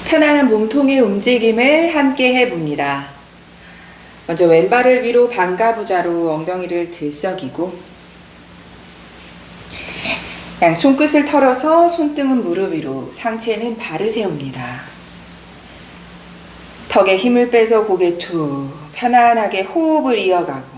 편안한 몸통의 움직임을 함께 해봅니다. 먼저 왼발을 위로 반가부자로 엉덩이를 들썩이고 양 손끝을 털어서 손등은 무릎 위로, 상체는 발을 세웁니다. 턱에 힘을 빼서 고개 툭 편안하게 호흡을 이어가고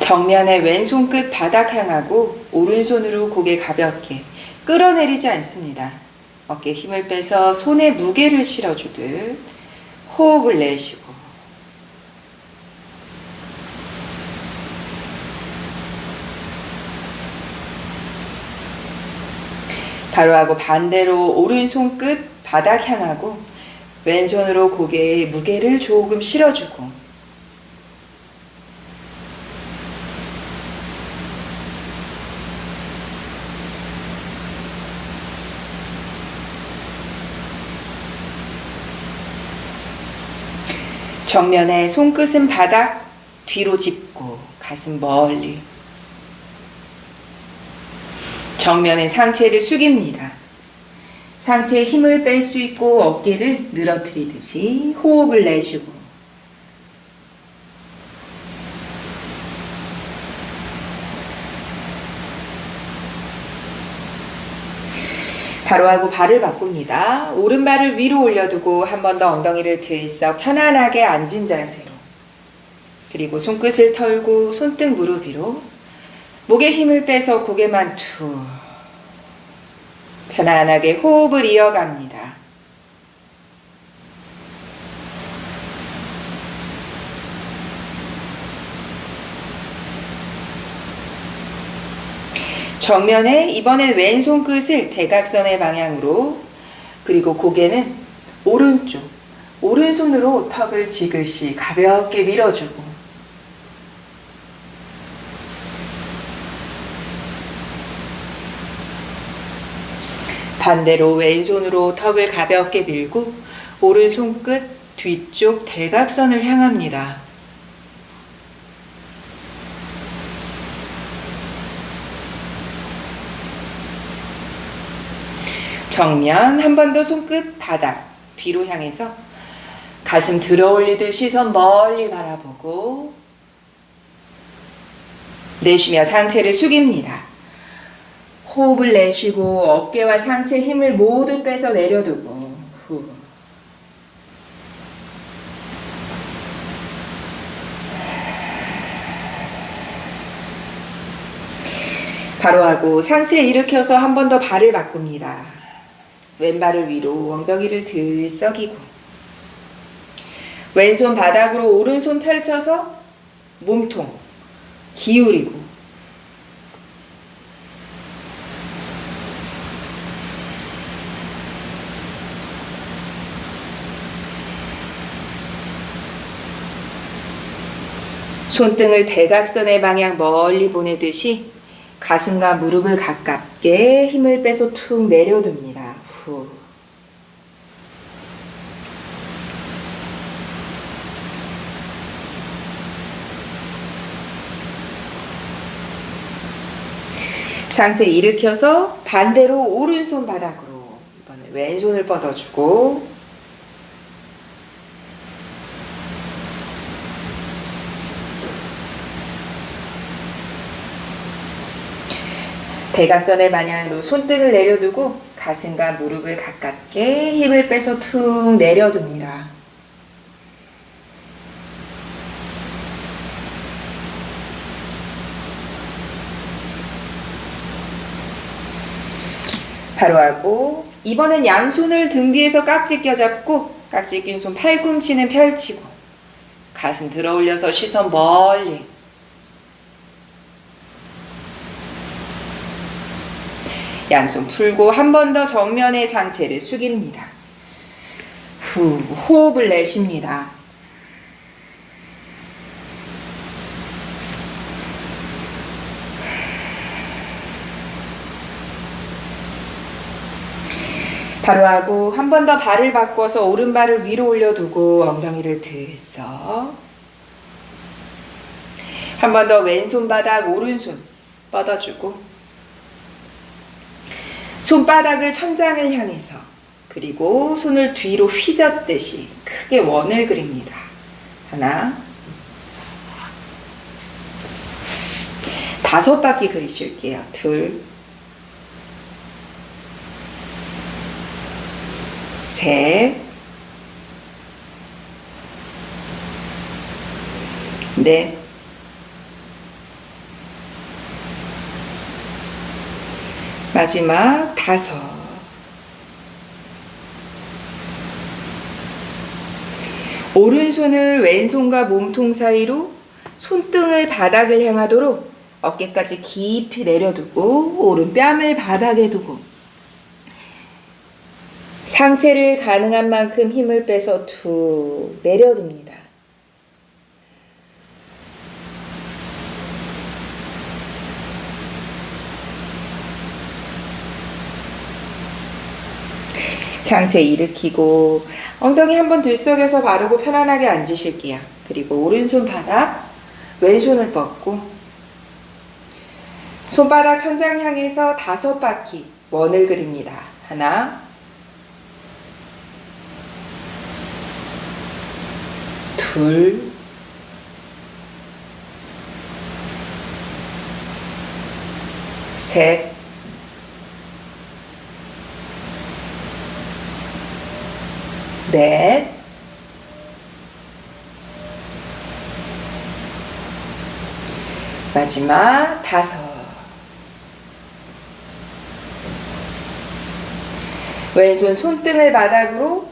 정면에 왼손 끝 바닥 향하고 오른손으로 고개 가볍게 끌어내리지 않습니다. 어깨에 힘을 빼서 손에 무게를 실어주듯 호흡을 내쉬고 바로 하고 반대로 오른손 끝 바닥 향하고 왼손으로 고개에 무게를 조금 실어주고 정면에 손끝은 바닥 뒤로 짚고 가슴 멀리 정면에 상체를 숙입니다. 상체에 힘을 뺄 수 있고 어깨를 늘어뜨리듯이 호흡을 내쉬고 바로 하고 발을 바꿉니다. 오른발을 위로 올려두고 한 번 더 엉덩이를 들썩 편안하게 앉은 자세로 그리고 손끝을 털고 손등 무릎 위로 목에 힘을 빼서 고개만 툭 편안하게 호흡을 이어갑니다. 정면에 이번엔 왼손 끝을 대각선의 방향으로 그리고 고개는 오른쪽, 오른손으로 턱을 지그시 가볍게 밀어주고 반대로 왼손으로 턱을 가볍게 밀고 오른손 끝 뒤쪽 대각선을 향합니다. 정면 한 번 더 손끝 바닥 뒤로 향해서 가슴 들어 올리듯 시선 멀리 바라보고 내쉬며 상체를 숙입니다. 호흡을 내쉬고 어깨와 상체 힘을 모두 빼서 내려두고 후. 바로 하고 상체 일으켜서 한 번 더 발을 바꿉니다. 왼발을 위로 엉덩이를 들썩이고 왼손 바닥으로 오른손 펼쳐서 몸통 기울이고 손등을 대각선의 방향 멀리 보내듯이 가슴과 무릎을 가깝게 힘을 빼서 툭 내려둡니다. 후. 상체 일으켜서 반대로 오른손 바닥으로 이번에 왼손을 뻗어주고 대각선의 방향으로 손등을 내려두고 가슴과 무릎을 가깝게 힘을 빼서 툭 내려둡니다. 바로 하고 이번엔 양손을 등 뒤에서 깍지 껴잡고 깍지 낀 손 팔꿈치는 펼치고 가슴 들어 올려서 시선 멀리 양손 풀고 한 번 더 정면의 상체를 숙입니다. 후, 호흡을 내쉽니다. 바로 하고 한 번 더 발을 바꿔서 오른발을 위로 올려두고 엉덩이를 들썩 한 번 더 왼손 바닥 오른손 뻗어주고 손바닥을 천장을 향해서 그리고 손을 뒤로 휘젓듯이 크게 원을 그립니다. 하나 5바퀴 그리실게요. 둘 셋 넷 마지막 5 오른손을 왼손과 몸통 사이로 손등을 바닥을 향하도록 어깨까지 깊이 내려두고 오른뺨을 바닥에 두고 상체를 가능한 만큼 힘을 빼서 툭 내려둡니다. 상체 일으키고 엉덩이 한번 들썩여서 바르고 편안하게 앉으실게요. 그리고 오른손 바닥, 왼손을 뻗고 손바닥 천장 향해서 5바퀴 원을 그립니다. 하나 둘 셋 넷 마지막 5 왼손 손등을 바닥으로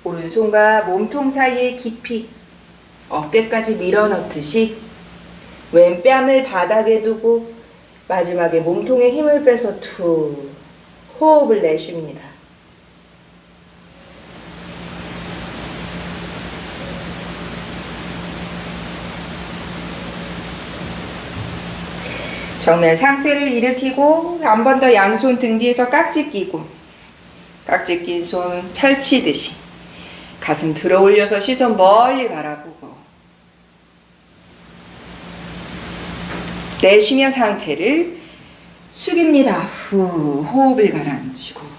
오른손과 몸통 사이에 깊이 어깨까지 밀어넣듯이 왼뺨을 바닥에 두고 마지막에 몸통에 힘을 빼서 툭 호흡을 내쉽니다. 정면 상체를 일으키고 한 번 더 양손 등 뒤에서 깍지 끼고 깍지 낀 손 펼치듯이 가슴 들어 올려서 시선 멀리 바라보고 내쉬며 상체를 숙입니다. 후 호흡을 가라앉히고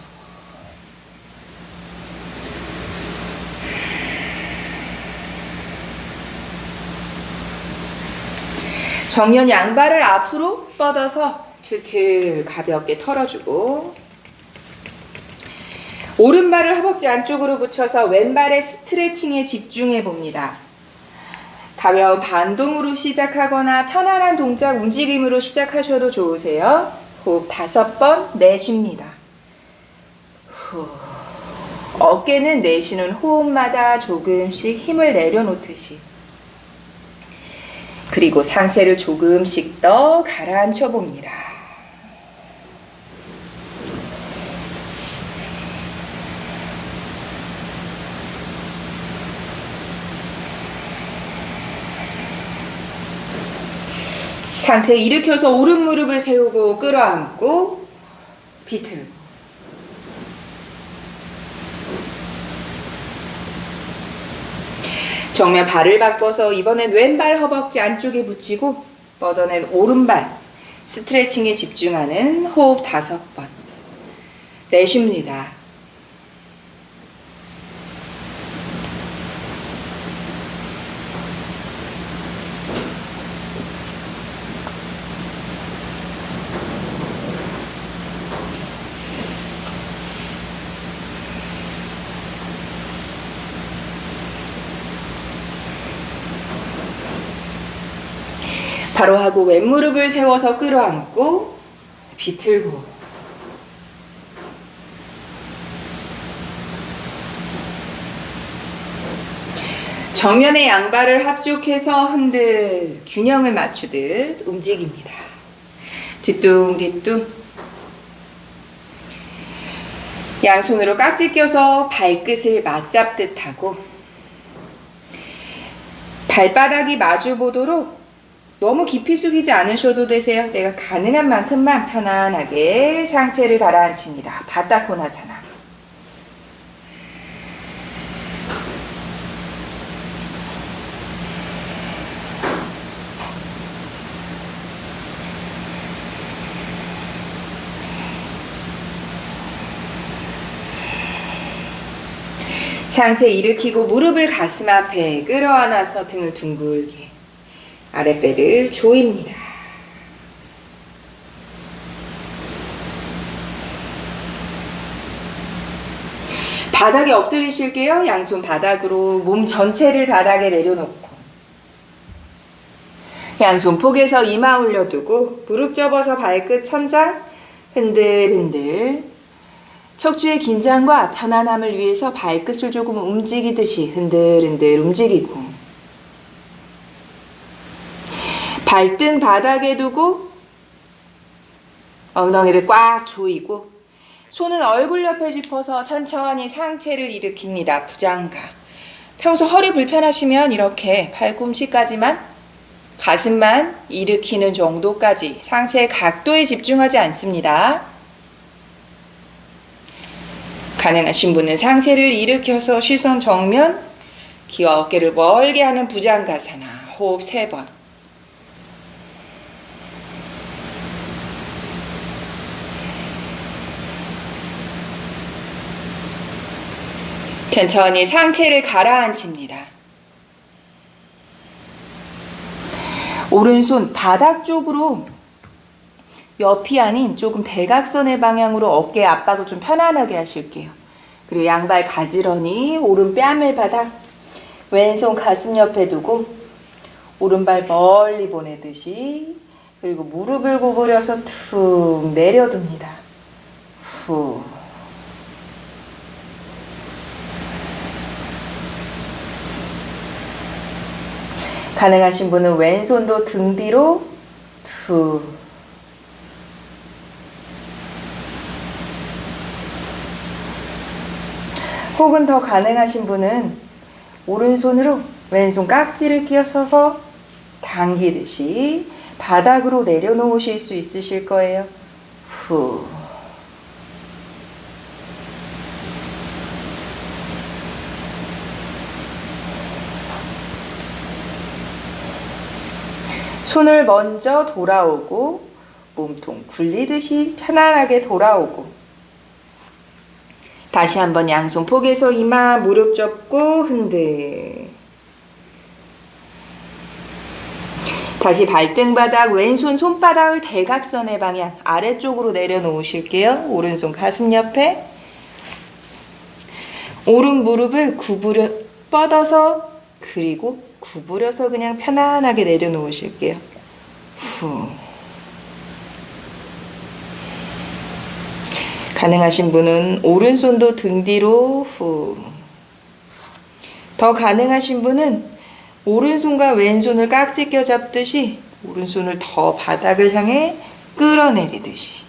정면 양발을 앞으로 뻗어서 툴툴 가볍게 털어주고 오른발을 허벅지 안쪽으로 붙여서 왼발의 스트레칭에 집중해 봅니다. 가벼운 반동으로 시작하거나 편안한 동작 움직임으로 시작하셔도 좋으세요. 호흡 5번 내쉽니다. 후. 어깨는 내쉬는 호흡마다 조금씩 힘을 내려놓듯이 그리고 상체를 조금씩 더 가라앉혀 봅니다. 상체 일으켜서 오른 무릎을 세우고 끌어안고 비틀고 정면 발을 바꿔서 이번엔 왼발 허벅지 안쪽에 붙이고 뻗어낸 오른발 스트레칭에 집중하는 호흡 5번 내쉽니다. 바로 하고 왼무릎을 세워서 끌어안고 비틀고 정면의 양발을 합죽해서 흔들 균형을 맞추듯 움직입니다. 뒤뚱뒤뚱 양손으로 깍지 껴서 발끝을 맞잡듯 하고 발바닥이 마주보도록 너무 깊이 숙이지 않으셔도 되세요. 내가 가능한 만큼만 편안하게 상체를 가라앉힙니다. 바닥 코나잖아. 상체 일으키고 무릎을 가슴 앞에 끌어안아서 등을 둥글게 아랫배를 조입니다. 바닥에 엎드리실게요. 양손 바닥으로 몸 전체를 바닥에 내려놓고 양손 폭에서 이마 올려두고 무릎 접어서 발끝 천장 흔들흔들 척추의 긴장과 편안함을 위해서 발끝을 조금 움직이듯이 흔들흔들 움직이고 발등 바닥에 두고 엉덩이를 꽉 조이고 손은 얼굴 옆에 짚어서 천천히 상체를 일으킵니다. 부장가. 평소 허리 불편하시면 이렇게 팔꿈치까지만 가슴만 일으키는 정도까지 상체의 각도에 집중하지 않습니다. 가능하신 분은 상체를 일으켜서 시선 정면, 귀와 어깨를 멀게 하는 부장가사나 호흡 3번. 천천히 상체를 가라앉힙니다. 오른손 바닥 쪽으로 옆이 아닌 조금 대각선의 방향으로 어깨 압박을 좀 편안하게 하실게요. 그리고 양발 가지런히 오른 뺨을 바닥 왼손 가슴 옆에 두고 오른발 멀리 보내듯이 그리고 무릎을 구부려서 툭 내려둡니다. 후. 가능하신 분은 왼손도 등 뒤로 툭 혹은 더 가능하신 분은 오른손으로 왼손 깍지를 끼워서서 당기듯이 바닥으로 내려놓으실 수 있으실 거예요. 후. 손을 먼저 돌아오고 몸통 굴리듯이 편안하게 돌아오고 다시 한번 양손 폭에서 이마 무릎 접고 흔들 다시 발등바닥 왼손 손바닥을 대각선의 방향 아래쪽으로 내려놓으실게요. 오른손 가슴 옆에 오른 무릎을 구부려 뻗어서 그리고 구부려서 그냥 편안하게 내려놓으실게요. 후. 가능하신 분은 오른손도 등 뒤로 후. 더 가능하신 분은 오른손과 왼손을 깍지 껴 잡듯이 오른손을 더 바닥을 향해 끌어내리듯이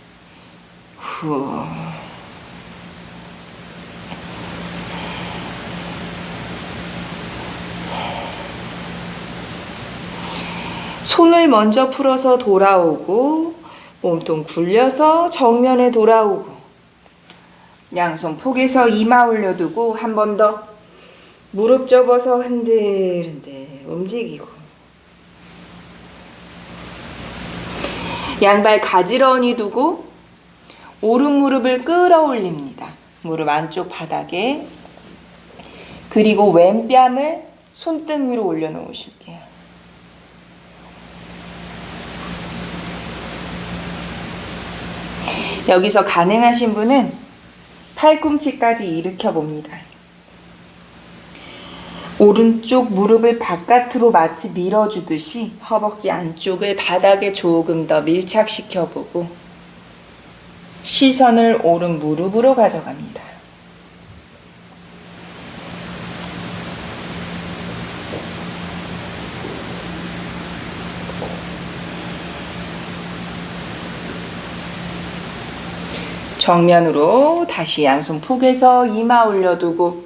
후. 손을 먼저 풀어서 돌아오고 몸통 굴려서 정면에 돌아오고 양손 폭에서 이마 올려두고 한 번 더 무릎 접어서 흔들흔들 움직이고 양발 가지런히 두고 오른 무릎을 끌어올립니다. 무릎 안쪽 바닥에 그리고 왼뺨을 손등 위로 올려놓으실게요. 여기서 가능하신 분은 팔꿈치까지 일으켜 봅니다. 오른쪽 무릎을 바깥으로 마치 밀어주듯이 허벅지 안쪽을 바닥에 조금 더 밀착시켜 보고 시선을 오른 무릎으로 가져갑니다. 정면으로 다시 양손 폭에서 이마 올려두고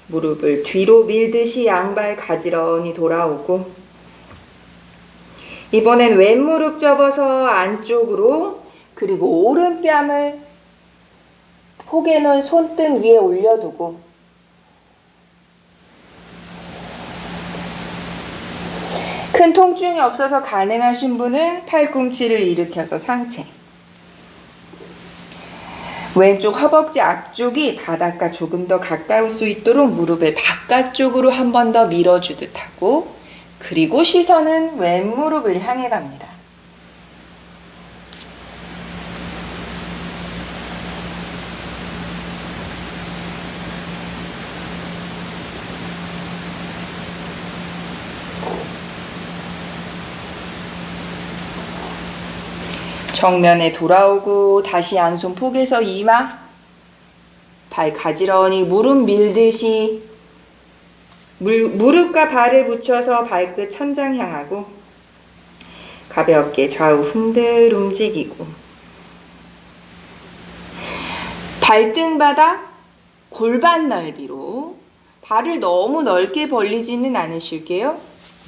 무릎을 뒤로 밀듯이 양발 가지런히 돌아오고 이번엔 왼무릎 접어서 안쪽으로 그리고 오른뺨을 폭에 넣은 손등 위에 올려두고 큰 통증이 없어서 가능하신 분은 팔꿈치를 일으켜서 상체 왼쪽 허벅지 앞쪽이 바닥과 조금 더 가까울 수 있도록 무릎을 바깥쪽으로 한 번 더 밀어주듯 하고, 그리고 시선은 왼무릎을 향해 갑니다. 정면에 돌아오고 다시 양손 폭에서 이마, 발 가지런히 무릎 밀듯이 무릎과 발을 붙여서 발끝 천장 향하고 가볍게 좌우 흔들 움직이고, 발등 바닥 골반 넓이로 발을 너무 넓게 벌리지는 않으실게요.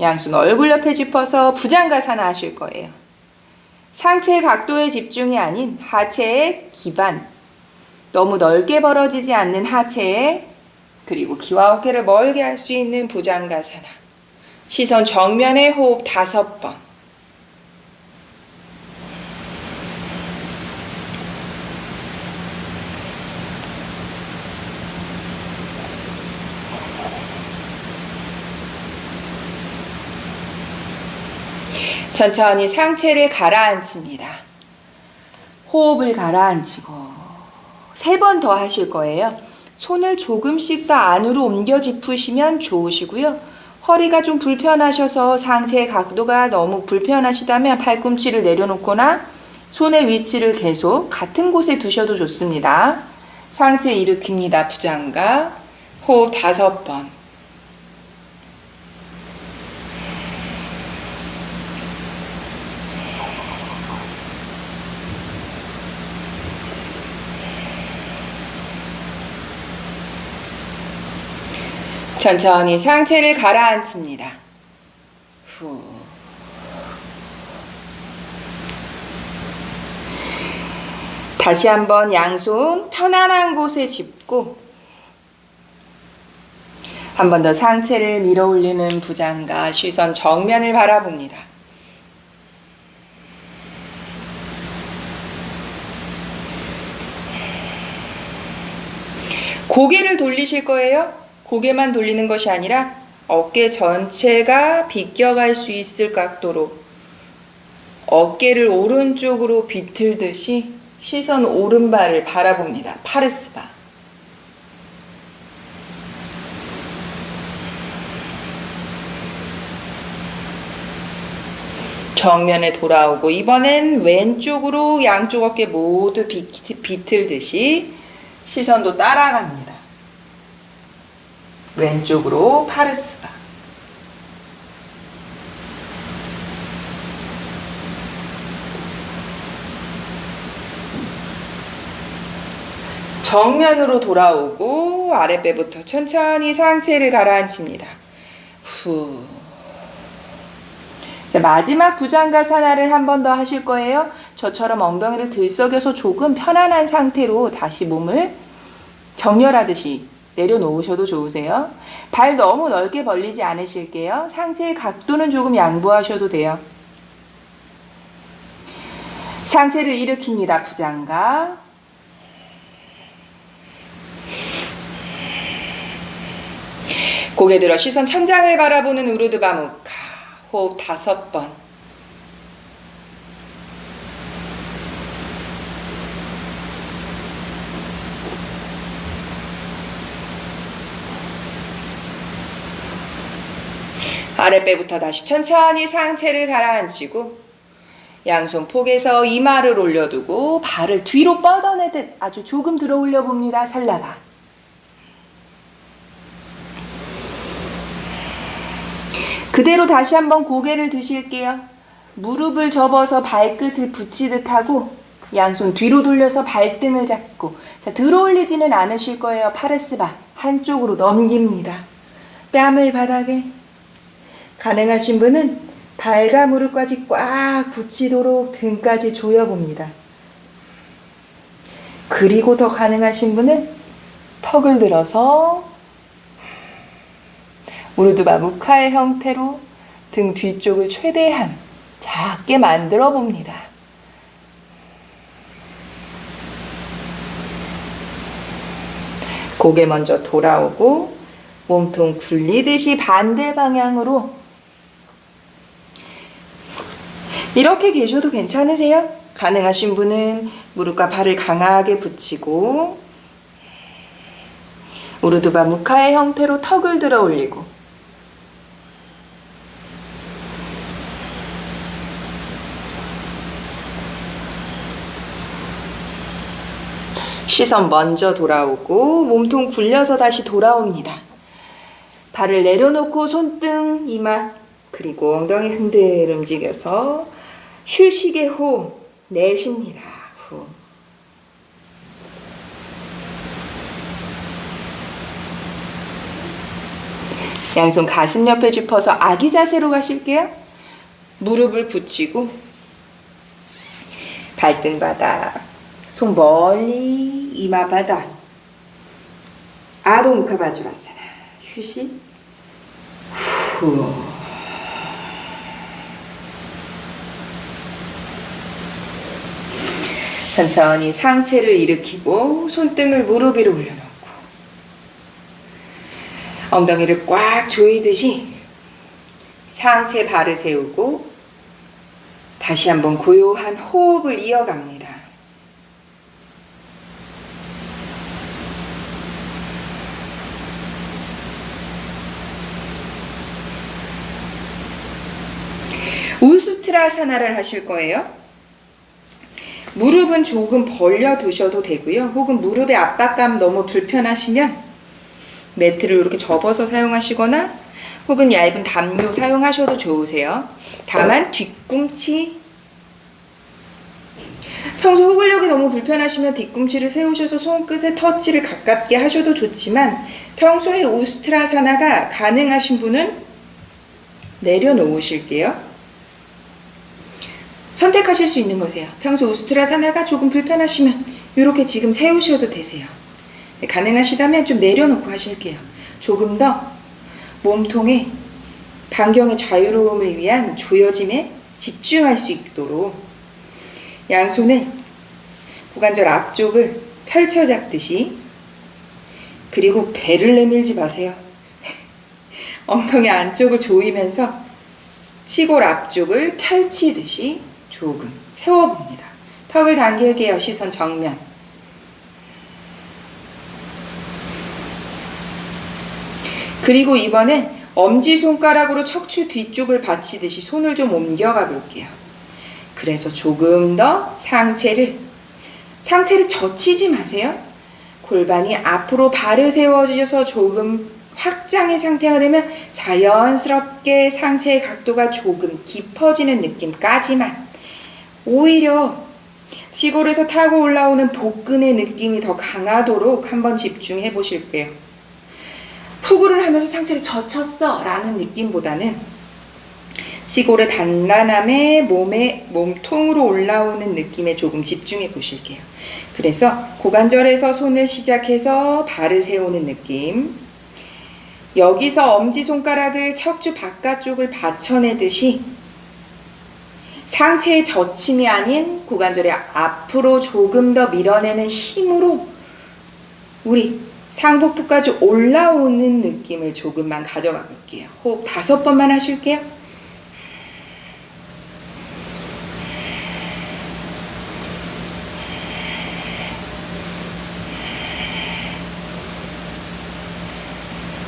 양손 얼굴 옆에 짚어서 부장가사나 하실 거예요. 상체 각도에 집중이 아닌 하체의 기반, 너무 넓게 벌어지지 않는 하체에, 그리고 귀와 어깨를 멀게 할 수 있는 부장가사나. 시선 정면에 호흡 5번. 천천히 상체를 가라앉힙니다. 호흡을 가라앉히고 3번 더 하실 거예요. 손을 조금씩 더 안으로 옮겨 짚으시면 좋으시고요. 허리가 좀 불편하셔서 상체의 각도가 너무 불편하시다면 팔꿈치를 내려놓거나 손의 위치를 계속 같은 곳에 두셔도 좋습니다. 상체 일으킵니다. 부장가. 호흡 5번. 천천히 상체를 가라앉힙니다. 후. 다시 한번 양손 편안한 곳에 짚고 한 번 더 상체를 밀어 올리는 부장가. 시선 정면을 바라봅니다. 고개를 돌리실 거예요. 고개만 돌리는 것이 아니라 어깨 전체가 비껴갈 수 있을 각도로 어깨를 오른쪽으로 비틀듯이 시선 오른발을 바라봅니다. 파르스바. 정면에 돌아오고 이번엔 왼쪽으로 양쪽 어깨 모두 비틀듯이 시선도 따라갑니다. 왼쪽으로 파르스바. 정면으로 돌아오고 아랫배부터 천천히 상체를 가라앉힙니다. 후. 자, 마지막 부장가사나를 한 번 더 하실 거예요. 저처럼 엉덩이를 들썩여서 조금 편안한 상태로 다시 몸을 정렬하듯이 내려놓으셔도 좋으세요. 발 너무 넓게 벌리지 않으실게요. 상체의 각도는 조금 양보하셔도 돼요. 상체를 일으킵니다. 부장가. 고개 들어 시선 천장을 바라보는 우르드바무카. 호흡 5번. 아랫배부터 다시 천천히 상체를 가라앉히고 양손 폭에서 이마를 올려두고 발을 뒤로 뻗어내듯 아주 조금 들어 올려 봅니다. 살라바. 그대로 다시 한번 고개를 드실게요. 무릎을 접어서 발끝을 붙이듯 하고 양손 뒤로 돌려서 발등을 잡고, 자, 들어 올리지는 않으실 거예요. 파르스바. 한쪽으로 넘깁니다. 뺨을 바닥에. 가능하신 분은 발과 무릎까지 꽉 붙이도록 등까지 조여봅니다. 그리고 더 가능하신 분은 턱을 들어서 우르드바무카의 형태로 등 뒤쪽을 최대한 작게 만들어 봅니다. 고개 먼저 돌아오고 몸통 굴리듯이 반대 방향으로. 이렇게 계셔도 괜찮으세요? 가능하신 분은 무릎과 발을 강하게 붙이고 우르두바 무카의 형태로 턱을 들어 올리고 시선 먼저 돌아오고 몸통 굴려서 다시 돌아옵니다. 발을 내려놓고 손등, 이마, 그리고 엉덩이 흔들 움직여서 휴식의 호흡 내쉽니다. 후. 양손 가슴 옆에 짚어서 아기 자세로 가실게요. 무릎을 붙이고 발등 바닥, 손 멀리 이마 바닥. 아도 무카 바주라사나. 휴식. 후. 천천히 상체를 일으키고 손등을 무릎 위로 올려놓고 엉덩이를 꽉 조이듯이 상체 발을 세우고 다시 한번 고요한 호흡을 이어갑니다. 우스트라사나를 하실 거예요. 무릎은 조금 벌려 두셔도 되고요. 혹은 무릎의 압박감 너무 불편하시면 매트를 이렇게 접어서 사용하시거나 혹은 얇은 담요 사용하셔도 좋으세요. 다만 뒤꿈치, 평소 호근력이 너무 불편하시면 뒤꿈치를 세우셔서 손끝에 터치를 가깝게 하셔도 좋지만 평소에 우스트라사나가 가능하신 분은 내려놓으실게요. 선택하실 수 있는 거세요. 평소 우스트라사나가 조금 불편하시면 이렇게 지금 세우셔도 되세요. 가능하시다면 좀 내려놓고 하실게요. 조금 더 몸통의 반경의 자유로움을 위한 조여짐에 집중할 수 있도록 양손을 고관절 앞쪽을 펼쳐 잡듯이, 그리고 배를 내밀지 마세요. 엉덩이 안쪽을 조이면서 치골 앞쪽을 펼치듯이 조금 세워봅니다. 턱을 당길게요. 시선 정면. 그리고 이번엔 엄지손가락으로 척추 뒤쪽을 받치듯이 손을 좀 옮겨가 볼게요. 그래서 조금 더 상체를 젖히지 마세요. 골반이 앞으로 발을 세워주셔서 조금 확장의 상태가 되면 자연스럽게 상체의 각도가 조금 깊어지는 느낌까지만, 오히려 시골에서 타고 올라오는 복근의 느낌이 더 강하도록 한번 집중해 보실게요. 푸구를 하면서 상체를 젖혔어 라는 느낌보다는 시골의 단단함에 몸통으로 올라오는 느낌에 조금 집중해 보실게요. 그래서 고관절에서 손을 시작해서 발을 세우는 느낌, 여기서 엄지손가락을 척추 바깥쪽을 받쳐내듯이 상체의 젖힘이 아닌 고관절의 앞으로 조금 더 밀어내는 힘으로 우리 상복부까지 올라오는 느낌을 조금만 가져가 볼게요. 호흡 5번만 하실게요.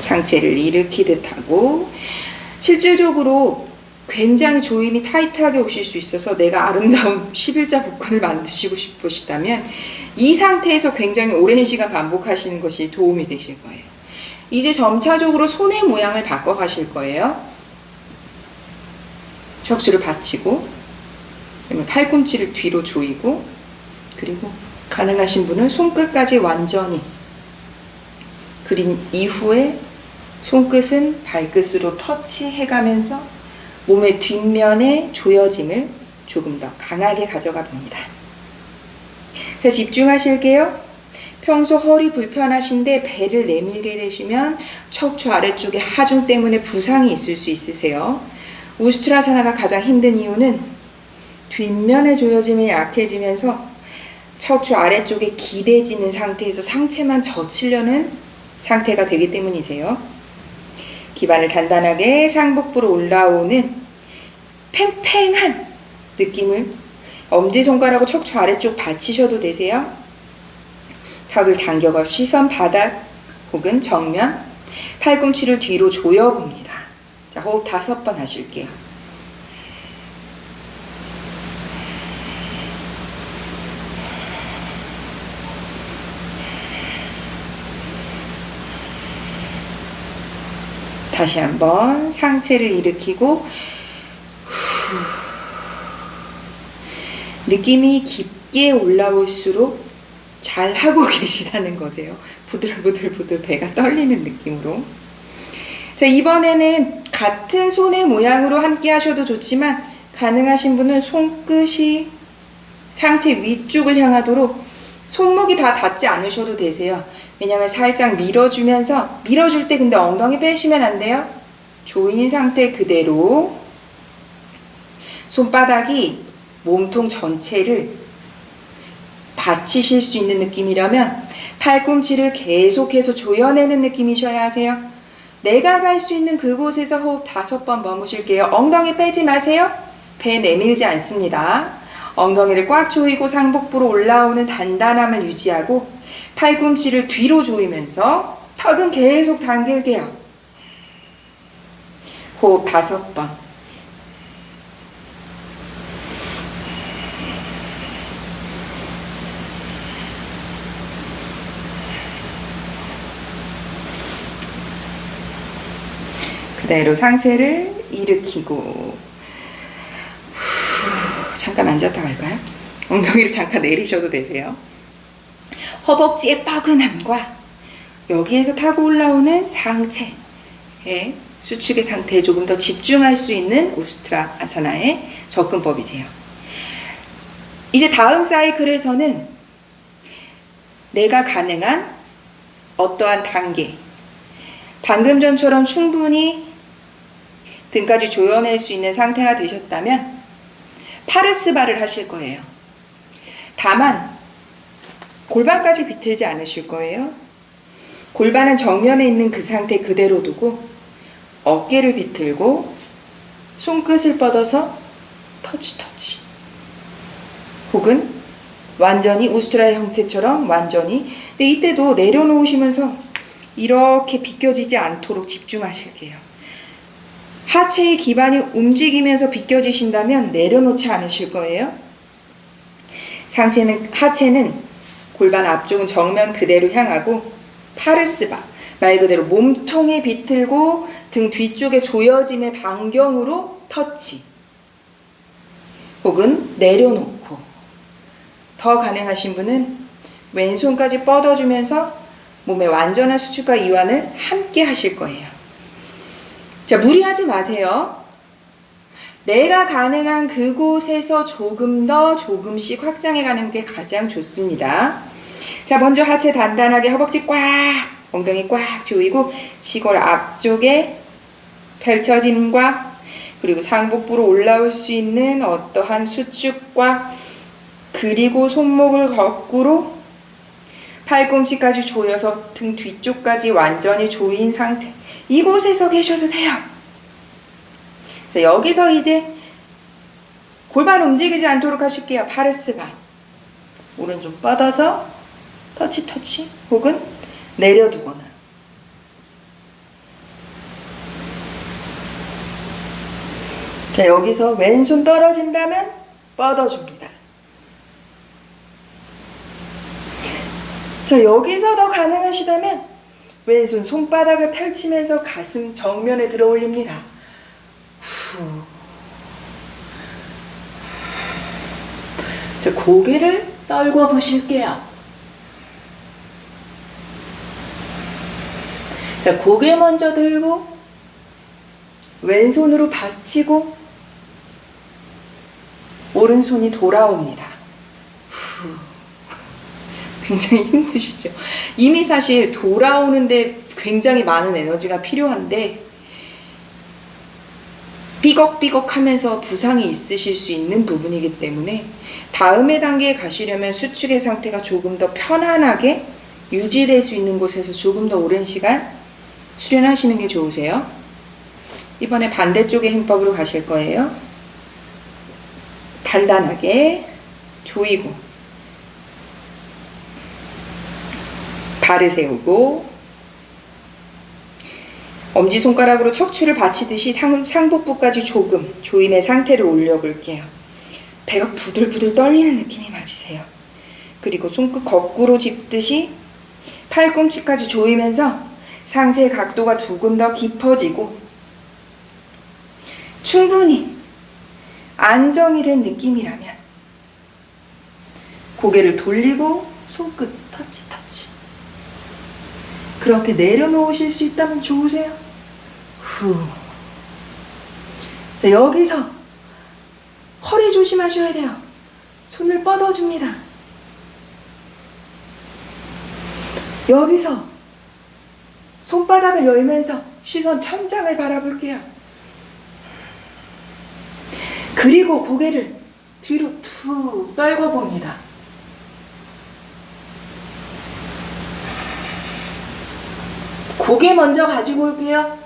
상체를 일으키듯 하고, 실질적으로 굉장히 조임이 타이트하게 오실 수 있어서 내가 아름다운 11자 복근을 만드시고 싶으시다면 이 상태에서 굉장히 오랜 시간 반복하시는 것이 도움이 되실 거예요. 이제 점차적으로 손의 모양을 바꿔 가실 거예요. 척추를 받치고 팔꿈치를 뒤로 조이고, 그리고 가능하신 분은 손끝까지 완전히 그린 이후에 손끝은 발끝으로 터치해가면서 몸의 뒷면의 조여짐을 조금 더 강하게 가져가 봅니다. 자, 집중하실게요. 평소 허리 불편하신데 배를 내밀게 되시면 척추 아래쪽에 하중 때문에 부상이 있을 수 있으세요. 우스트라사나가 가장 힘든 이유는 뒷면의 조여짐이 약해지면서 척추 아래쪽에 기대지는 상태에서 상체만 젖히려는 상태가 되기 때문이세요. 기반을 단단하게 상복부로 올라오는 팽팽한 느낌을 엄지손가락으로 척추 아래쪽 받치셔도 되세요. 턱을 당겨서 시선 바닥 혹은 정면, 팔꿈치를 뒤로 조여봅니다. 자, 호흡 5번 하실게요. 다시 한번 상체를 일으키고 느낌이 깊게 올라올수록 잘 하고 계시다는 거세요. 부들부들 배가 떨리는 느낌으로. 자, 이번에는 같은 손의 모양으로 함께 하셔도 좋지만 가능하신 분은 손끝이 상체 위쪽을 향하도록 손목이 다 닿지 않으셔도 되세요. 왜냐면 살짝 밀어주면서, 밀어줄 때 근데 엉덩이 빼시면 안 돼요. 조인 상태 그대로 손바닥이 몸통 전체를 받치실 수 있는 느낌이라면 팔꿈치를 계속해서 조여내는 느낌이셔야 하세요. 내가 갈 수 있는 그곳에서 호흡 5번 머무실게요. 엉덩이 빼지 마세요. 배 내밀지 않습니다. 엉덩이를 꽉 조이고 상복부로 올라오는 단단함을 유지하고 팔꿈치를 뒤로 조이면서 턱은 계속 당길게요. 호흡 5번. 그대로 상체를 일으키고 잠깐 앉았다 갈까요? 엉덩이를 잠깐 내리셔도 되세요. 허벅지의 뻐근함과 여기에서 타고 올라오는 상체의 수축의 상태에 조금 더 집중할 수 있는 우스트라 아사나의 접근법이세요. 이제 다음 사이클에서는 내가 가능한 어떠한 단계, 방금 전처럼 충분히 등까지 조여낼 수 있는 상태가 되셨다면 파르스바를 하실 거예요. 다만 골반까지 비틀지 않으실 거예요. 골반은 정면에 있는 그 상태 그대로 두고 어깨를 비틀고 손끝을 뻗어서 터치 혹은 완전히 우스트라의 형태처럼 완전히. 근데 이때도 내려놓으시면서 이렇게 비껴지지 않도록 집중하실게요. 하체의 기반이 움직이면서 비껴지신다면 내려놓지 않으실 거예요. 하체는 골반 앞쪽은 정면 그대로 향하고 파르스바, 말 그대로 몸통에 비틀고 등 뒤쪽에 조여짐의 반경으로 터치 혹은 내려놓고, 더 가능하신 분은 왼손까지 뻗어주면서 몸의 완전한 수축과 이완을 함께 하실 거예요. 자, 무리하지 마세요. 내가 가능한 그곳에서 조금씩 확장해 가는 게 가장 좋습니다. 자, 먼저 하체 단단하게 허벅지 꽉, 엉덩이 꽉 조이고 치골 앞쪽에 펼쳐짐과 그리고 상복부로 올라올 수 있는 어떠한 수축과 그리고 손목을 거꾸로 팔꿈치까지 조여서 등 뒤쪽까지 완전히 조인 상태, 이곳에서 계셔도 돼요. 자, 여기서 이제 골반 움직이지 않도록 하실게요. 파르스바, 오른손 뻗어서 터치 혹은 내려두거나. 자, 여기서 왼손 떨어진다면 뻗어줍니다. 자, 여기서 더 가능하시다면 왼손 손바닥을 펼치면서 가슴 정면에 들어 올립니다. 자, 고개를 떨궈 보실게요. 자, 고개 먼저 들고 왼손으로 받치고 오른손이 돌아옵니다. 굉장히 힘드시죠? 이미 사실 돌아오는데 굉장히 많은 에너지가 필요한데 삐걱삐걱 하면서 부상이 있으실 수 있는 부분이기 때문에 다음의 단계에 가시려면 수축의 상태가 조금 더 편안하게 유지될 수 있는 곳에서 조금 더 오랜 시간 수련하시는 게 좋으세요. 이번에 반대쪽의 행법으로 가실 거예요. 단단하게 조이고 발을 세우고 엄지손가락으로 척추를 받치듯이 상복부까지 조금 조임의 상태를 올려볼게요. 배가 부들부들 떨리는 느낌이 맞으세요. 그리고 손끝 거꾸로 짚듯이 팔꿈치까지 조이면서 상체의 각도가 조금 더 깊어지고 충분히 안정이 된 느낌이라면 고개를 돌리고 손끝 터치 그렇게 내려놓으실 수 있다면 좋으세요. 자, 여기서 허리 조심하셔야 돼요. 손을 뻗어줍니다. 여기서 손바닥을 열면서 시선 천장을 바라볼게요. 그리고 고개를 뒤로 툭 떨궈 봅니다. 고개 먼저 가지고 올게요.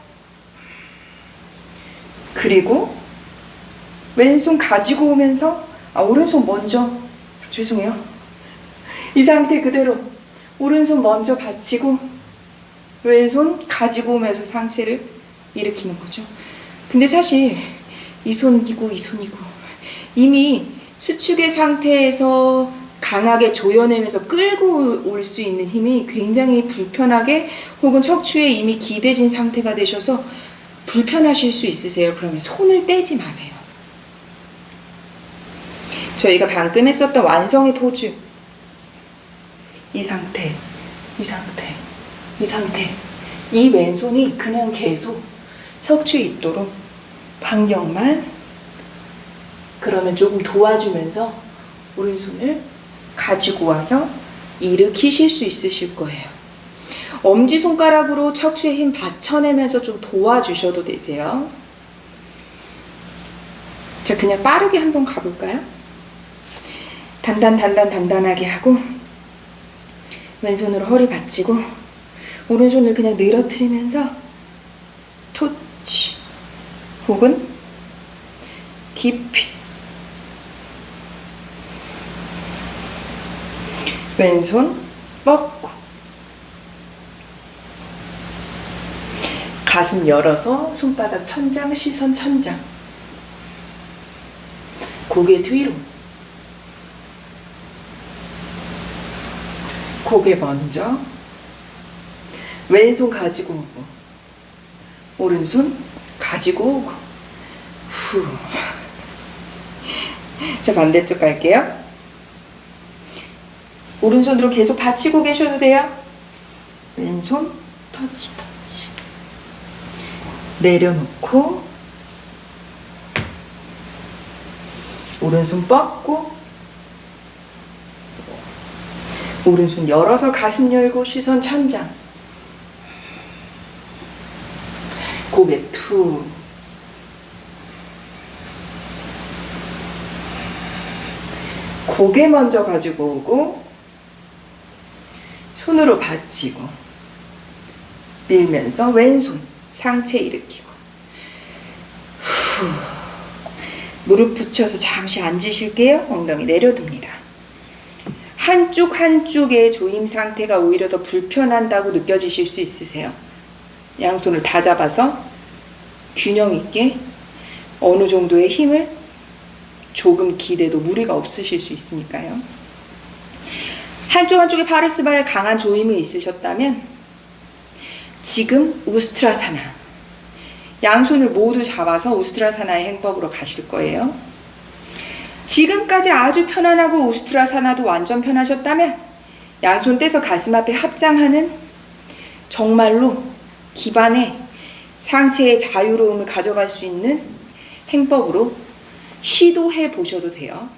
그리고 왼손 가지고 오면서 오른손 먼저 죄송해요. 이 상태 그대로 오른손 먼저 받치고 왼손 가지고 오면서 상체를 일으키는 거죠. 근데 사실 이 손이고 이 손이고 이미 수축의 상태에서 강하게 조여내면서 끌고 올 수 있는 힘이 굉장히 불편하게 혹은 척추에 이미 기대진 상태가 되셔서 불편하실 수 있으세요. 그러면 손을 떼지 마세요. 저희가 방금 했었던 완성의 포즈 이 상태, 이 상태, 이 상태 이 왼손이 그냥 계속 척추에 있도록 반경만 그러면 조금 도와주면서 오른손을 가지고 와서 일으키실 수 있으실 거예요. 엄지손가락으로 척추에 힘 받쳐내면서 좀 도와주셔도 되세요. 자, 그냥 빠르게 한번 가볼까요? 단단하게 하고 왼손으로 허리 받치고 오른손을 그냥 늘어뜨리면서 터치 혹은 깊이 왼손 뻗고 가슴 열어서 손바닥 천장, 시선 천장 고개 뒤로 고개 먼저 왼손 가지고 오고 오른손 가지고 오고 후. 자, 반대쪽 갈게요. 오른손으로 계속 받치고 계셔도 돼요. 왼손 터치 내려놓고 오른손 뻗고 오른손 열어서 가슴 열고 시선 천장 고개 툭 고개 먼저 가지고 오고 손으로 받치고 밀면서 왼손 상체 일으키고 후. 무릎 붙여서 잠시 앉으실게요. 엉덩이 내려둡니다. 한쪽의 조임 상태가 오히려 더 불편한다고 느껴지실 수 있으세요. 양손을 다 잡아서 균형 있게 어느 정도의 힘을 조금 기대도 무리가 없으실 수 있으니까요. 한쪽에 파르스바에 강한 조임이 있으셨다면 지금 우스트라사나 양손을 모두 잡아서 우스트라사나의 행법으로 가실 거예요. 지금까지 아주 편안하고 우스트라사나도 완전 편하셨다면 양손 떼서 가슴 앞에 합장하는 정말로 기반에 상체의 자유로움을 가져갈 수 있는 행법으로 시도해 보셔도 돼요.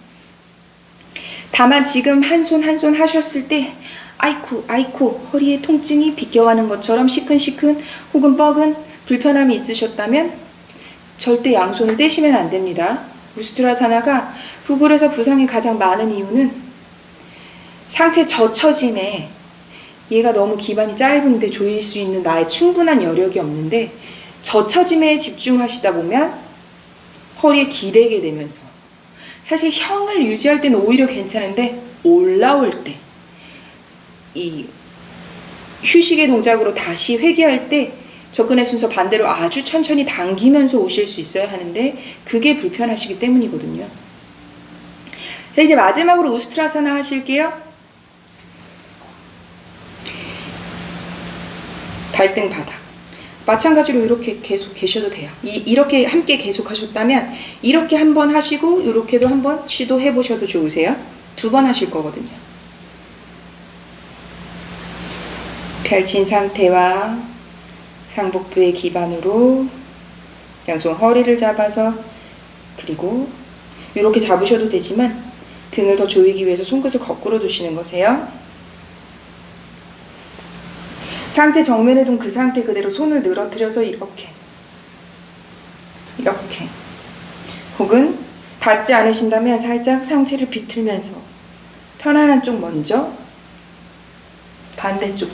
다만 지금 한 손 하셨을 때 아이코 허리에 통증이 비껴가는 것처럼 시큰시큰 혹은 뻐근 불편함이 있으셨다면 절대 양손을 떼시면 안 됩니다. 우스트라사나가 구글에서 부상이 가장 많은 이유는 상체 젖혀짐에 얘가 너무 기반이 짧은데 조일 수 있는 나의 충분한 여력이 없는데 젖혀짐에 집중하시다 보면 허리에 기대게 되면서 사실 형을 유지할 때는 오히려 괜찮은데 올라올 때 이 휴식의 동작으로 다시 회귀할 때 접근의 순서 반대로 아주 천천히 당기면서 오실 수 있어야 하는데 그게 불편하시기 때문이거든요. 자, 이제 마지막으로 우스트라사나 하실게요. 발등 바닥. 마찬가지로 이렇게 계속 계셔도 돼요. 이렇게 함께 계속 하셨다면 이렇게 한번 하시고 이렇게도 한번 시도해 보셔도 좋으세요. 2번 하실 거거든요. 펼친 상태와 상복부의 기반으로 양손 허리를 잡아서 그리고 이렇게 잡으셔도 되지만 등을 더 조이기 위해서 손끝을 거꾸로 두시는 거세요. 상체 정면에 둔 그 상태 그대로 손을 늘어뜨려서 이렇게 혹은 닿지 않으신다면 살짝 상체를 비틀면서 편안한 쪽 먼저 반대쪽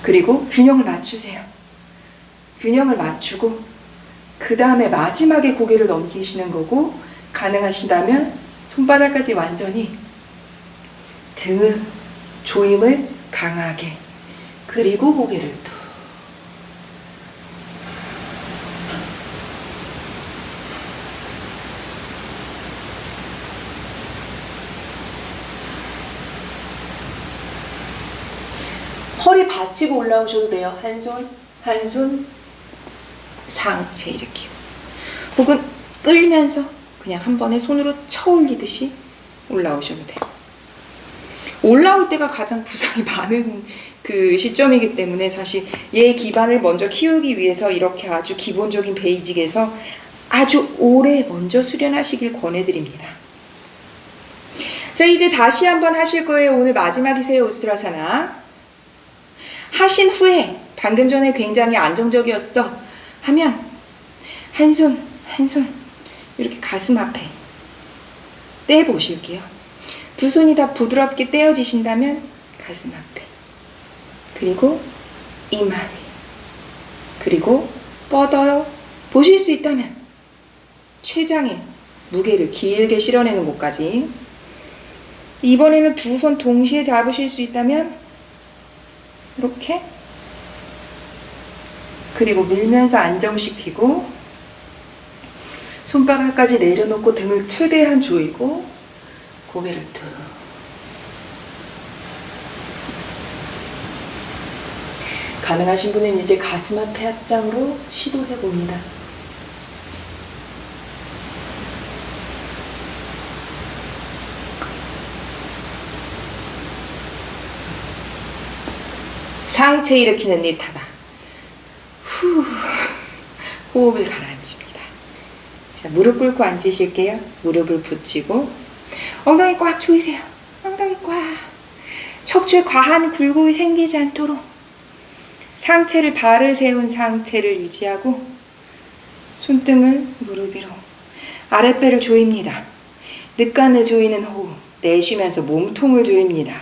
그리고 균형을 맞추세요. 균형을 맞추고 그 다음에 마지막에 고개를 넘기시는 거고 가능하신다면 손바닥까지 완전히 등의 조임을 강하게 그리고 고개를 툭 허리 받치고 올라오셔도 돼요. 한 손 상체 이렇게 혹은 끌면서 그냥 한 번에 손으로 쳐 올리듯이 올라오셔도 돼요. 올라올 때가 가장 부상이 많은 그 시점이기 때문에 사실 얘 기반을 먼저 키우기 위해서 이렇게 아주 기본적인 베이직에서 아주 오래 먼저 수련하시길 권해드립니다. 자, 이제 다시 한번 하실 거예요. 오늘 마지막이세요. 우스트라사나. 하신 후에 방금 전에 굉장히 안정적이었어 하면 한 손 이렇게 가슴 앞에 떼보실게요. 2손이 다 부드럽게 떼어지신다면 가슴 앞에 그리고 이마 위 그리고 뻗어요. 보실 수 있다면 췌장에 무게를 길게 실어내는 곳까지. 이번에는 2손 동시에 잡으실 수 있다면 이렇게 그리고 밀면서 안정시키고 손바닥까지 내려놓고 등을 최대한 조이고 고개를 툭 가능하신 분은 이제 가슴 앞에 합장으로 시도해 봅니다. 상체 일으키는 니타다. 후, 호흡을 가라앉힙니다. 자, 무릎 꿇고 앉으실게요. 무릎을 붙이고 엉덩이 꽉 조이세요. 엉덩이 꽉. 척추에 과한 굴곡이 생기지 않도록 상체를 바를 세운 상체를 유지하고 손등을 무릎 위로 아랫배를 조입니다. 늑간을 조이는 호흡 내쉬면서 몸통을 조입니다.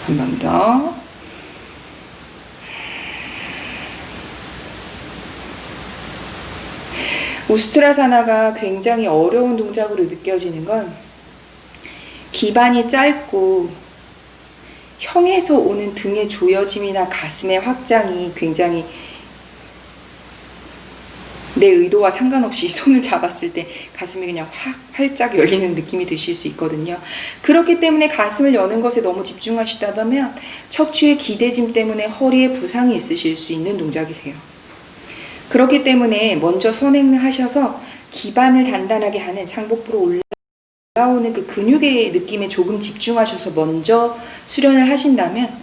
한 번 더. 우스트라사나가 굉장히 어려운 동작으로 느껴지는 건 기반이 짧고 형에서 오는 등의 조여짐이나 가슴의 확장이 굉장히 내 의도와 상관없이 손을 잡았을 때 가슴이 그냥 확 활짝 열리는 느낌이 드실 수 있거든요. 그렇기 때문에 가슴을 여는 것에 너무 집중하시다 보면 척추의 기대짐 때문에 허리에 부상이 있으실 수 있는 동작이세요. 그렇기 때문에 먼저 선행하셔서 기반을 단단하게 하는 상복부로 올라오는 그 근육의 느낌에 조금 집중하셔서 먼저 수련을 하신다면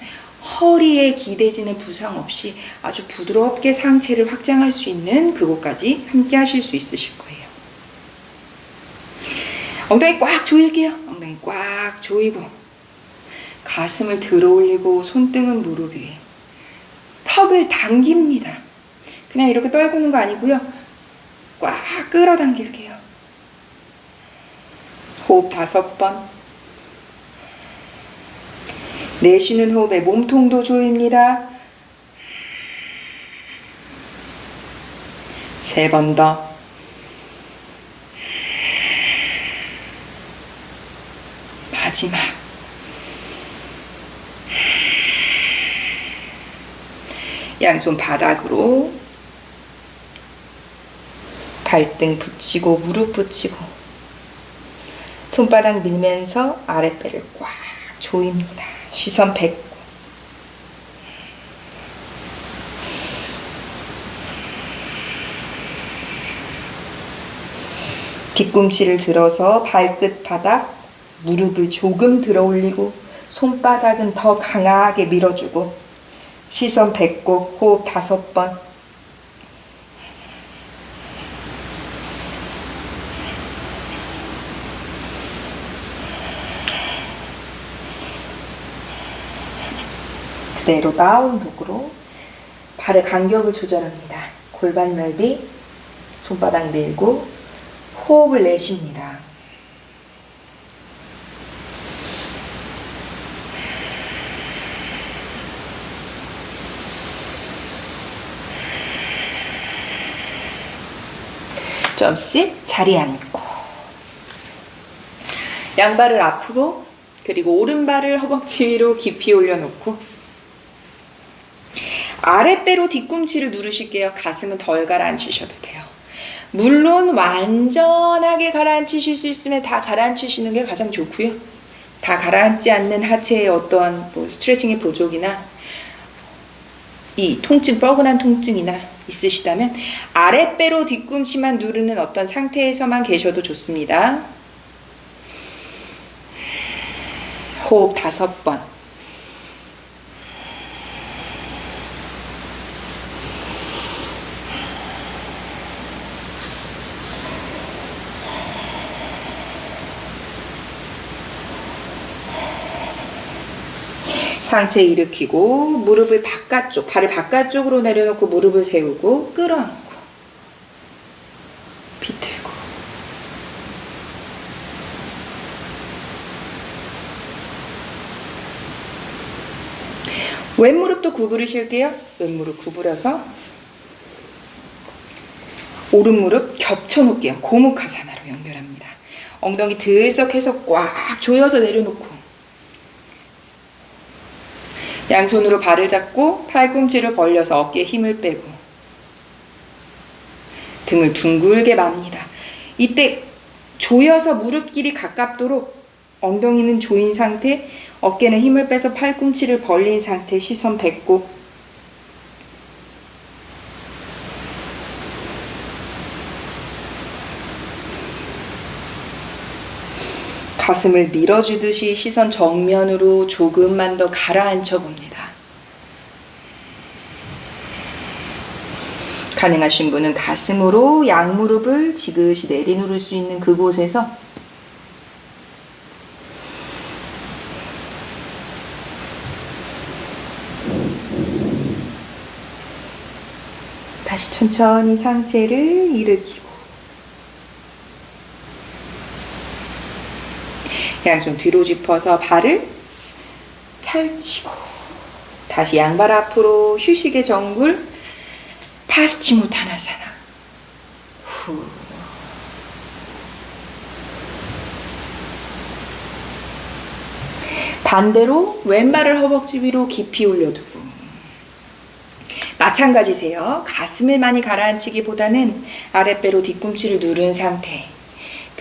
허리에 기대지는 부상 없이 아주 부드럽게 상체를 확장할 수 있는 그곳까지 함께 하실 수 있으실 거예요. 엉덩이 꽉 조일게요. 엉덩이 꽉 조이고 가슴을 들어 올리고 손등은 무릎 위에 턱을 당깁니다. 그냥 이렇게 떨구는 거 아니고요. 꽉 끌어당길게요. 호흡 5번. 내쉬는 호흡에 몸통도 조입니다. 3번 더. 마지막. 양손 바닥으로 발등 붙이고 무릎 붙이고 손바닥 밀면서 아랫배를 꽉 조입니다. 시선 뱉고 뒤꿈치를 들어서 발끝 바닥 무릎을 조금 들어 올리고 손바닥은 더 강하게 밀어주고 시선 뱉고 호흡 5번. 그대로 다운독으로 발의 간격을 조절합니다. 골반 넓이, 손바닥 밀고 호흡을 내쉽니다. 좀씩 자리에 앉고 양발을 앞으로 그리고 오른발을 허벅지 위로 깊이 올려놓고 아랫배로 뒤꿈치를 누르실게요. 가슴은 덜 가라앉히셔도 돼요. 물론 완전하게 가라앉히실 수 있으면 다 가라앉히시는 게 가장 좋고요. 다 가라앉지 않는 하체의 어떠한 스트레칭의 부족이나 이 통증, 뻐근한 통증이나 있으시다면 아랫배로 뒤꿈치만 누르는 어떤 상태에서만 계셔도 좋습니다. 호흡 5번. 상체 일으키고 무릎을 바깥쪽, 발을 바깥쪽으로 내려놓고 무릎을 세우고 끌어안고 비틀고 왼무릎도 구부리실게요. 왼무릎 구부려서 오른무릎 겹쳐놓을게요. 고무카사나로 연결합니다. 엉덩이 들썩해서 꽉 조여서 내려놓고 양손으로 발을 잡고 팔꿈치를 벌려서 어깨에 힘을 빼고 등을 둥글게 맙니다. 이때 조여서 무릎 길이 가깝도록 엉덩이는 조인 상태, 어깨는 힘을 빼서 팔꿈치를 벌린 상태, 시선 뱉고 가슴을 밀어주듯이 시선 정면으로 조금만 더 가라앉혀 봅니다. 가능하신 분은 가슴으로 양무릎을 지그시 내리누를 수 있는 그곳에서 다시 천천히 상체를 일으키고 양손 뒤로 짚어서 발을 펼치고 다시 양발 앞으로 휴식의 정굴 파스치무타나사나. 후. 반대로 왼발을 허벅지 위로 깊이 올려두고 마찬가지세요. 가슴을 많이 가라앉히기보다는 아랫배로 뒤꿈치를 누른 상태.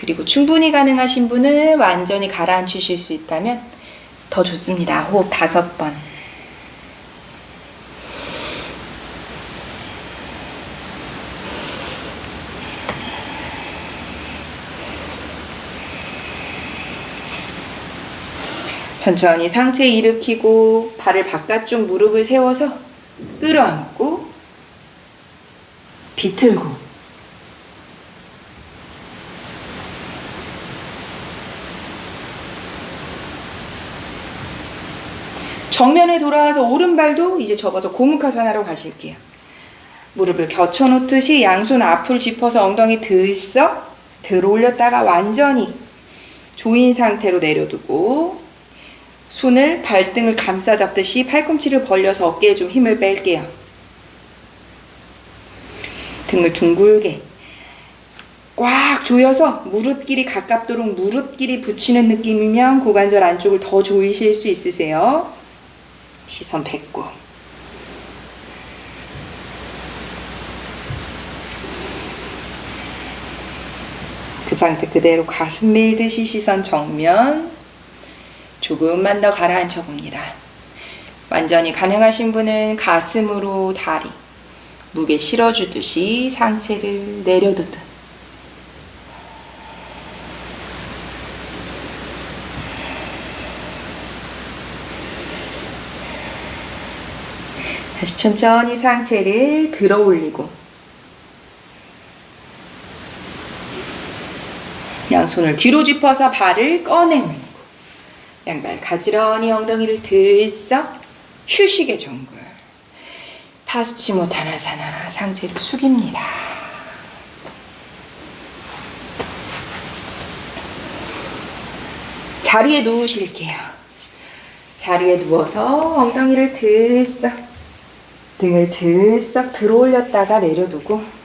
그리고 충분히 가능하신 분은 완전히 가라앉히실 수 있다면 더 좋습니다. 호흡 5번. 천천히 상체 일으키고 발을 바깥쪽 무릎을 세워서 끌어안고 비틀고 정면에 돌아와서 오른발도 이제 접어서 고무카사나로 가실게요. 무릎을 겨쳐놓듯이 양손 앞을 짚어서 엉덩이 들썩 들어 올렸다가 완전히 조인 상태로 내려두고 손을 발등을 감싸 잡듯이 팔꿈치를 벌려서 어깨에 좀 힘을 뺄게요. 등을 둥글게 꽉 조여서 무릎 길이 가깝도록 무릎 길이 붙이는 느낌이면 고관절 안쪽을 더 조이실 수 있으세요. 시선 뱉고 그 상태 그대로 가슴 밀듯이 시선 정면 조금만 더 가라앉혀 봅니다. 완전히 가능하신 분은 가슴으로 다리 무게 실어주듯이 상체를 내려두듯 다시 천천히 상체를 들어 올리고 양손을 뒤로 짚어서 발을 꺼내 올리고 양발 가지런히 엉덩이를 들썩 휴식의 정글 파수치모타나사나 상체를 숙입니다. 자리에 누우실게요. 자리에 누워서 엉덩이를 들썩 등을 들썩 들어 올렸다가 내려두고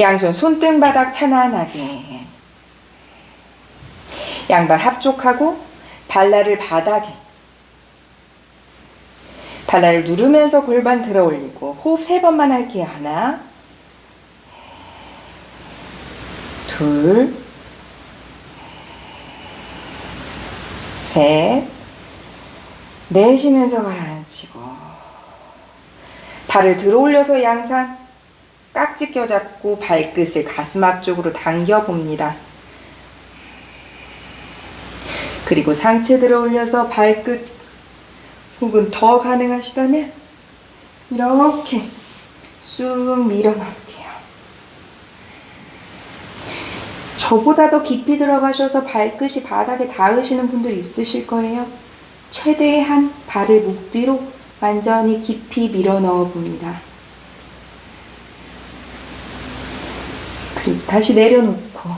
양손 손등바닥 편안하게 양발 합족하고 발날을 바닥에 발날을 누르면서 골반 들어 올리고 호흡 3번만 할게요. 하나 둘 셋 내쉬면서 가라앉히고 발을 들어 올려서 양산 깍지 껴잡고 발끝을 가슴 앞쪽으로 당겨봅니다. 그리고 상체 들어 올려서 발끝 혹은 더 가능하시다면 이렇게 쑥 밀어넣을게요. 저보다 더 깊이 들어가셔서 발끝이 바닥에 닿으시는 분들 있으실 거예요. 최대한 발을 목 뒤로 완전히 깊이 밀어 넣어 봅니다. 그리고 다시 내려놓고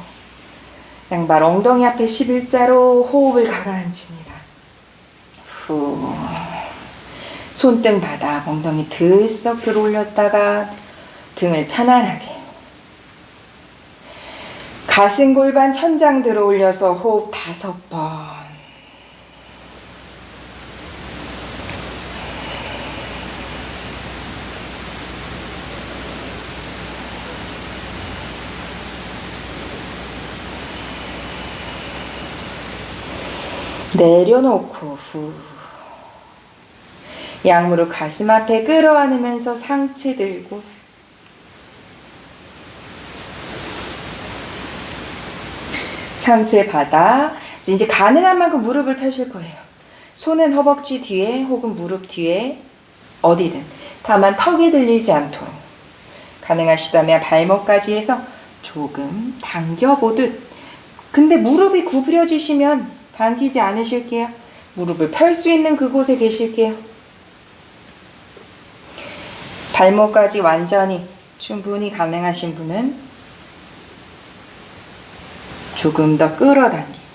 양발 엉덩이 앞에 11자로 호흡을 가라앉힙니다. 후. 손등 바닥 엉덩이 들썩 들어 올렸다가 등을 편안하게 가슴 골반 천장 들어 올려서 호흡 5번 내려놓고 후 양무릎 가슴 앞에 끌어안으면서 상체 들고 상체 바닥 이제 가능한 만큼 무릎을 펴실 거예요. 손은 허벅지 뒤에 혹은 무릎 뒤에 어디든 다만 턱이 들리지 않도록 가능하시다면 발목까지 해서 조금 당겨보듯 근데 무릎이 구부려지시면 당기지 않으실게요. 무릎을 펼 수 있는 그곳에 계실게요. 발목까지 완전히 충분히 가능하신 분은 조금 더 끌어당기고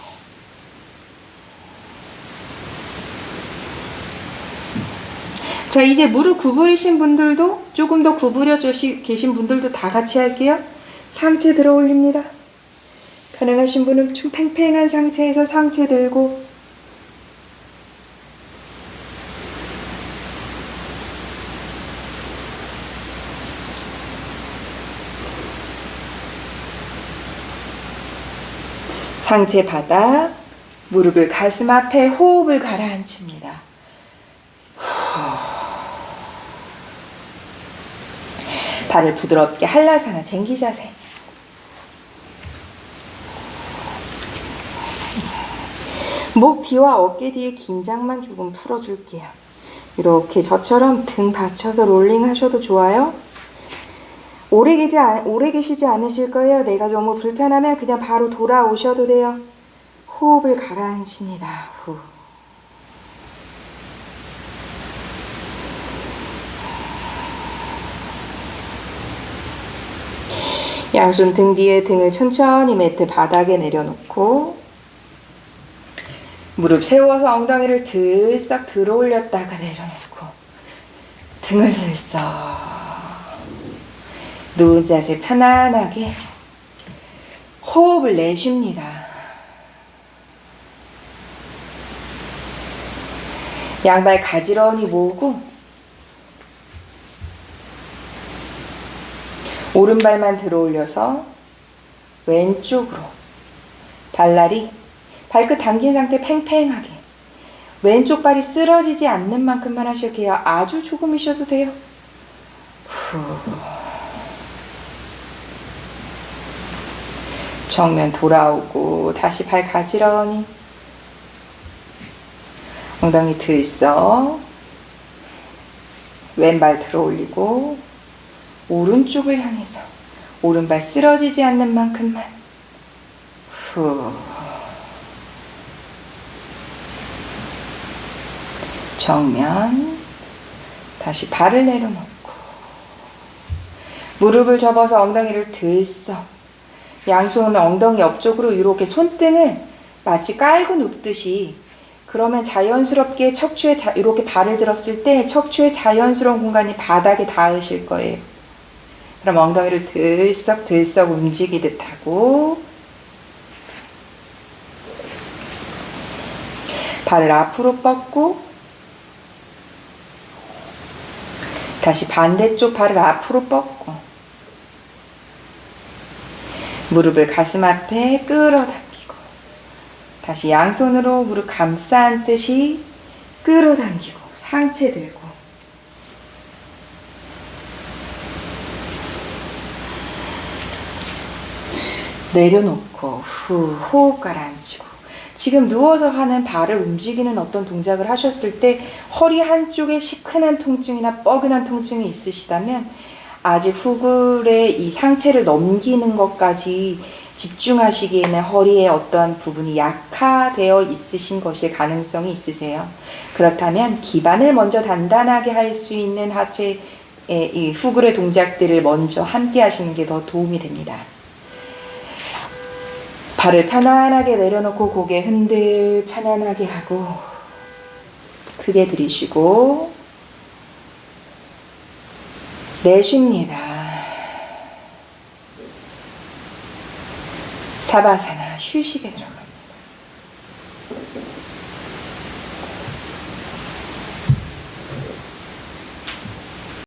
자 이제 무릎 구부리신 분들도 조금 더 구부려 계신 분들도 다 같이 할게요. 상체 들어 올립니다. 가능하신 분은 좀 팽팽한 상체에서 상체 들고 상체 바닥 무릎을 가슴 앞에 호흡을 가라앉힙니다. 발을 부드럽게 한라사나 쟁기 자세 목 뒤와 어깨 뒤에 긴장만 조금 풀어줄게요. 이렇게 저처럼 등 받쳐서 롤링 하셔도 좋아요. 오래 계시지 않으실 거예요. 내가 너무 불편하면 그냥 바로 돌아오셔도 돼요. 호흡을 가라앉힙니다. 후. 양손 등 뒤에 등을 천천히 매트 바닥에 내려놓고 무릎 세워서 엉덩이를 들썩 들어 올렸다가 내려놓고 등을 들썩 누운 자세 편안하게 호흡을 내쉽니다. 양발 가지런히 모으고 오른발만 들어 올려서 왼쪽으로 발날이 발끝 당긴 상태 팽팽하게 왼쪽 발이 쓰러지지 않는 만큼만 하실게요. 아주 조금이셔도 돼요. 정면 돌아오고 다시 발 가지런히 엉덩이 들썩 왼발 들어 올리고 오른쪽을 향해서 오른발 쓰러지지 않는 만큼만 정면 다시 발을 내려놓고 무릎을 접어서 엉덩이를 들썩 양손은 엉덩이 옆쪽으로 이렇게 손등을 마치 깔고 눕듯이 그러면 자연스럽게 척추에 이렇게 발을 들었을 때 척추의 자연스러운 공간이 바닥에 닿으실 거예요. 그럼 엉덩이를 들썩들썩 움직이듯 하고 발을 앞으로 뻗고 다시 반대쪽 발을 앞으로 뻗고 무릎을 가슴 앞에 끌어당기고 다시 양손으로 무릎 감싸 안듯이 끌어당기고 상체 들고 내려놓고 호흡 가라앉히고 지금 누워서 하는 발을 움직이는 어떤 동작을 하셨을 때 허리 한쪽에 시큰한 통증이나 뻐근한 통증이 있으시다면 아직 후굴의 이 상체를 넘기는 것까지 집중하시기에는 허리의 어떠한 부분이 약화되어 있으신 것일 가능성이 있으세요. 그렇다면 기반을 먼저 단단하게 할 수 있는 하체의 이 후굴의 동작들을 먼저 함께 하시는 게 더 도움이 됩니다. 발을 편안하게 내려놓고 고개 흔들 편안하게 하고 크게 들이쉬고 내쉽니다. 사바사나 휴식에 들어가.